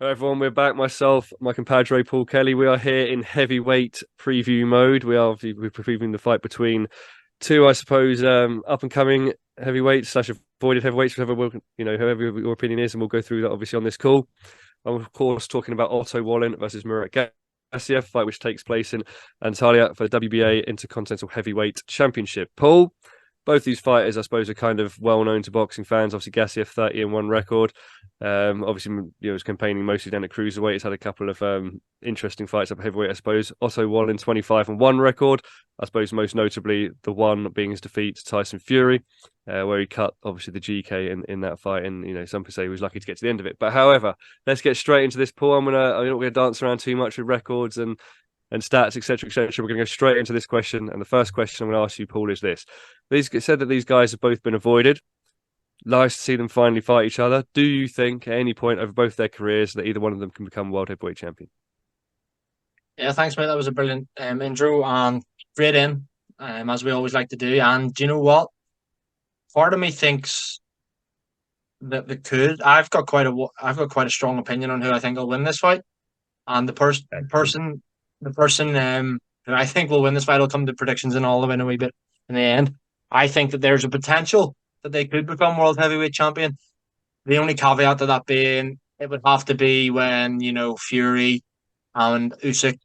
Hello everyone, we're back. Myself, my compadre Paul Kelly. We are here in heavyweight preview mode. We're previewing the fight between two, I suppose, up and coming heavyweights slash avoided heavyweights, whoever your opinion is, and we'll go through that obviously on this call. I'm of course talking about Otto Wallin versus Murat Gassiev fight, which takes place in Antalya for the WBA Intercontinental Heavyweight Championship. Paul, both these fighters, I suppose, are kind of well known to boxing fans. Obviously, Gassiev 30-1 record. Obviously, was campaigning mostly down at cruiserweight. He's had a couple of interesting fights up at heavyweight, I suppose. Otto Wallin 25-1 record. I suppose most notably the one being his defeat to Tyson Fury, where he cut obviously the GK in that fight, and some could say he was lucky to get to the end of it. But however, let's get straight into this, Paul. I'm not gonna dance around too much with records and stats, etc., etc. We're going to go straight into this question. And the first question I'm going to ask you, Paul, is this. It said that these guys have both been avoided. Nice to see them finally fight each other. Do you think at any point over both their careers that either one of them can become world heavyweight champion? Yeah, thanks, mate. That was a brilliant intro and great as we always like to do. And do you know what? Part of me thinks that they could. I've got quite a strong opinion on who I think will win this fight. And Excellent. the person who I think will win this fight will come to predictions and all of it in a wee bit in the end. I think that there's a potential that they could become world heavyweight champion. The only caveat to that being it would have to be when, Fury and Usyk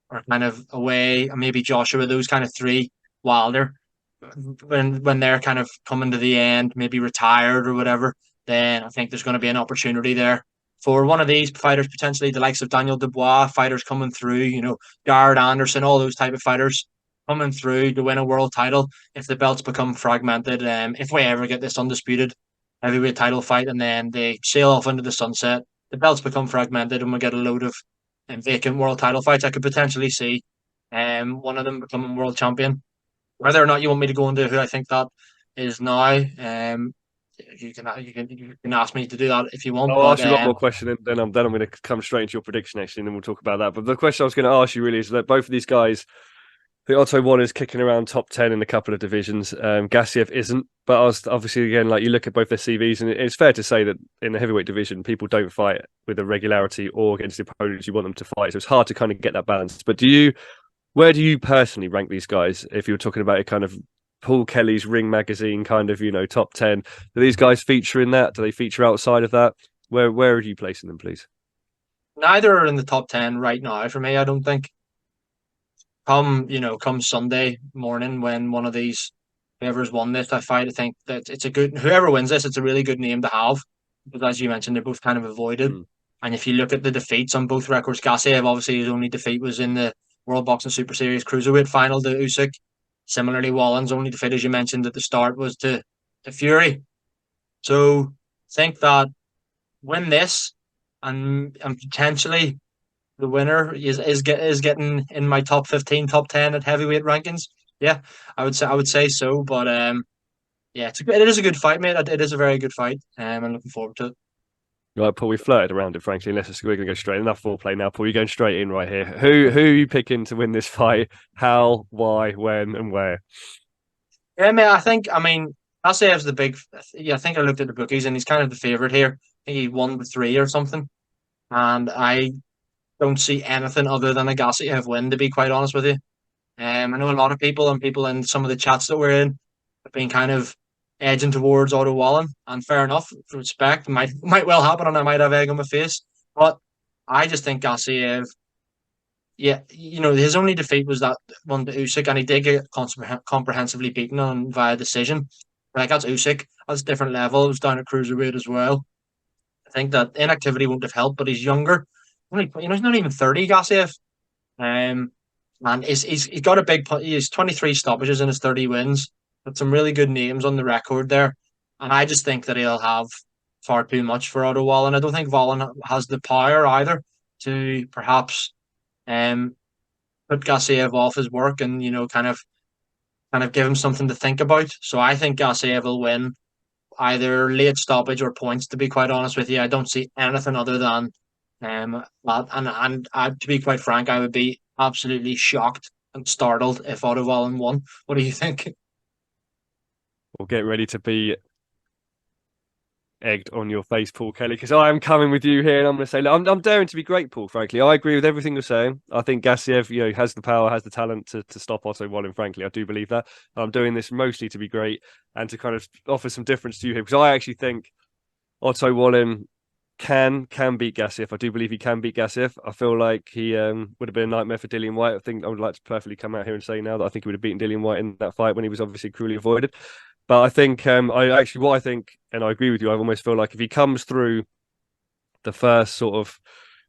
are kind of away, and maybe Joshua, those kind of three, Wilder, when they're kind of coming to the end, maybe retired or whatever, then I think there's going to be an opportunity there for one of these fighters, potentially the likes of Daniel Dubois, fighters coming through, Garrett Anderson, all those type of fighters coming through to win a world title if the belts become fragmented. If we ever get this undisputed heavyweight title fight and then they sail off into the sunset, the belts become fragmented and we get a load of vacant world title fights. I could potentially see one of them becoming world champion. Whether or not you want me to go into who I think that is now, you can ask me to do that if you want. I'll But ask you one more question, and then I'm going to come straight into your prediction actually, and then we'll talk about that. But the question I was going to ask you really is that both of these guys, the Otto one is kicking around top 10 in a couple of divisions. Gassiev isn't, but obviously again, like you look at both their CVs, and it's fair to say that in the heavyweight division, people don't fight with a regularity or against the opponents you want them to fight. So it's hard to kind of get that balance. But where do you personally rank these guys? If you were talking about a kind of Paul Kelly's Ring magazine kind of top 10, do these guys feature in that? Do they feature outside of that? Where are you placing them, please? neither are in the top 10 right now for me. I don't think. Come Sunday morning when one of these whoever's won this, I fight. I think that it's a good whoever wins this, it's a really good name to have because as you mentioned, they're both kind of avoided. Mm. And if you look at the defeats on both records, Gassiev obviously his only defeat was in the World Boxing Super Series cruiserweight final to Usyk. Similarly, Wallin's only defeat, as you mentioned at the start, was to Fury. So think that win this and potentially the winner is getting in my top 15, top 10 at heavyweight rankings. Yeah, I would say so. But yeah, it is a good fight, mate. It is a very good fight. I'm looking forward to it. Right, Paul, we flirted around it, frankly. We're going to go straight. Enough foreplay now, Paul. You're going straight in right here. Who are you picking to win this fight? How, why, when, and where? Yeah, mate. I mean, Asaev's the big. Yeah, I think I looked at the bookies and he's kind of the favorite here. I think he won the three or something, and I don't see anything other than a Gassiev win. To be quite honest with you, I know a lot of people and people in some of the chats that we're in have been kind of edging towards Otto Wallin, and fair enough, respect might well happen, and I might have egg on my face, but I just think Gassiev, yeah, his only defeat was that one to Usyk, and he did get comprehensively beaten on via decision. Like that's Usyk, that's a different level. It was down at cruiserweight as well. I think that inactivity won't have helped, but he's younger. Only, he's not even 30, Gassiev. Um, and he's got a big. He's 23 stoppages in his 30 wins. Got some really good names on the record there, and I just think that he'll have far too much for Otto Wallin. I don't think Wallin has the power either to perhaps um put Gassiev off his work and kind of give him something to think about. So I think Gassiev will win either late stoppage or points. To be quite honest with you, I don't see anything other than that. And to be quite frank, I would be absolutely shocked and startled if Otto Wallin won. What do you think? We'll get ready to be egged on your face, Paul Kelly, because I am coming with you here, and I'm going to say, look, I'm daring to be great, Paul. Frankly, I agree with everything you're saying. I think Gassiev, has the power, has the talent to stop Otto Wallin. Frankly, I do believe that. I'm doing this mostly to be great and to kind of offer some difference to you here, because I actually think Otto Wallin can beat Gassiev. I do believe he can beat Gassiev. I feel like he would have been a nightmare for Dillian White. I think I would like to perfectly come out here and say now that I think he would have beaten Dillian White in that fight when he was obviously cruelly avoided. But I think what I think, and I agree with you, I almost feel like if he comes through the first sort of,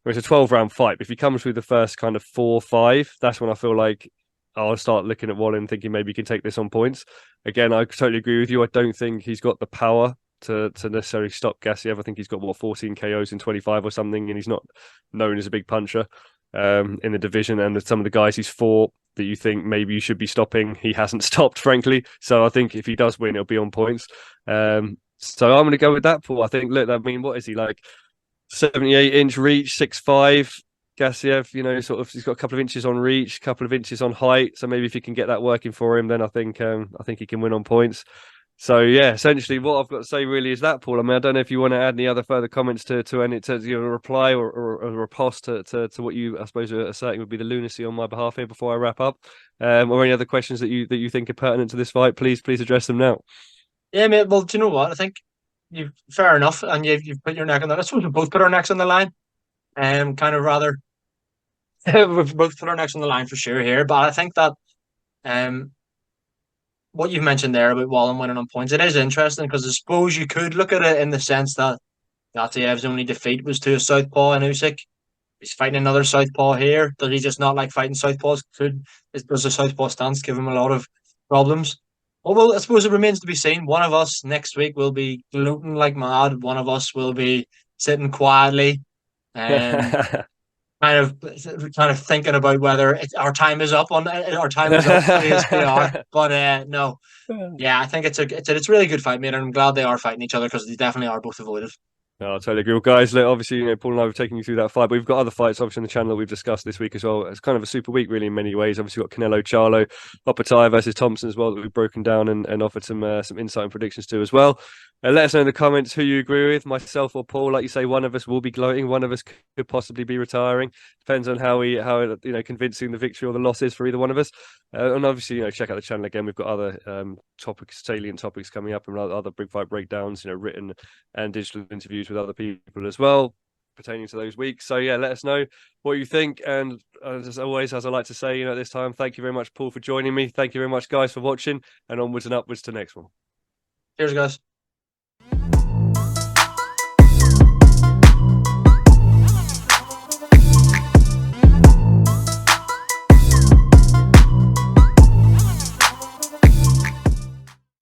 it's a 12-round fight, but if he comes through the first kind of 4 or 5, that's when I feel like I'll start looking at Wallin thinking maybe he can take this on points. Again, I totally agree with you. I don't think he's got the power to necessarily stop Gassiev. I think he's got 14 KOs in 25 or something, and he's not known as a big puncher in the division. And some of the guys he's fought that you think maybe you should be stopping, he hasn't stopped, frankly. So I think if he does win, it'll be on points. So I'm going to go with that, Paul. I think, look, I mean, what is he like? 78-inch reach, 6'5". Gassiev, sort of, he's got a couple of inches on reach, a couple of inches on height. So maybe if he can get that working for him, then I think he can win on points. So yeah, essentially what I've got to say really is that, Paul. I mean, I don't know if you want to add any other further comments to any to a reply or a riposte to what you, I suppose, are asserting would be the lunacy on my behalf here before I wrap up, or any other questions that you think are pertinent to this fight. Please address them now. Yeah, mate. Well, do you know what? I think you fair enough, and you've put your neck on that. I suppose we both put our necks on the line, kind of rather. We've both put our necks on the line for sure here, but I think that um, what you've mentioned there about Wallin winning on points, it is interesting because I suppose you could look at it in the sense that Gaziev's only defeat was to a southpaw in Usyk. He's fighting another southpaw here. Does he just not like fighting southpaws? Does the southpaw stance give him a lot of problems? Well, I suppose it remains to be seen. One of us next week will be gloating like mad. One of us will be sitting quietly, um, kind of thinking about whether our time is up our time is up for ASPR. But no, yeah, I think it's a really good fight, mate. And I'm glad they are fighting each other because they definitely are both avoided. No, I totally agree. Well, guys, look, obviously, Paul and I have taken you through that fight, but we've got other fights obviously on the channel that we've discussed this week as well. It's kind of a super week, really, in many ways. Obviously, we've got Canelo, Charlo, Oppenheimer versus Thompson as well that we've broken down and offered some insight and predictions to as well. Let us know in the comments who you agree with, myself or Paul. Like you say, one of us will be gloating, one of us could possibly be retiring. Depends on how convincing the victory or the loss is for either one of us. And obviously, check out the channel again. We've got other salient topics coming up and other big fight breakdowns, written and digital interviews with other people as well pertaining to those weeks. So yeah, let us know what you think. And as always, as I like to say, at this time, thank you very much, Paul, for joining me. Thank you very much, guys, for watching, and onwards and upwards to next one. Cheers, guys.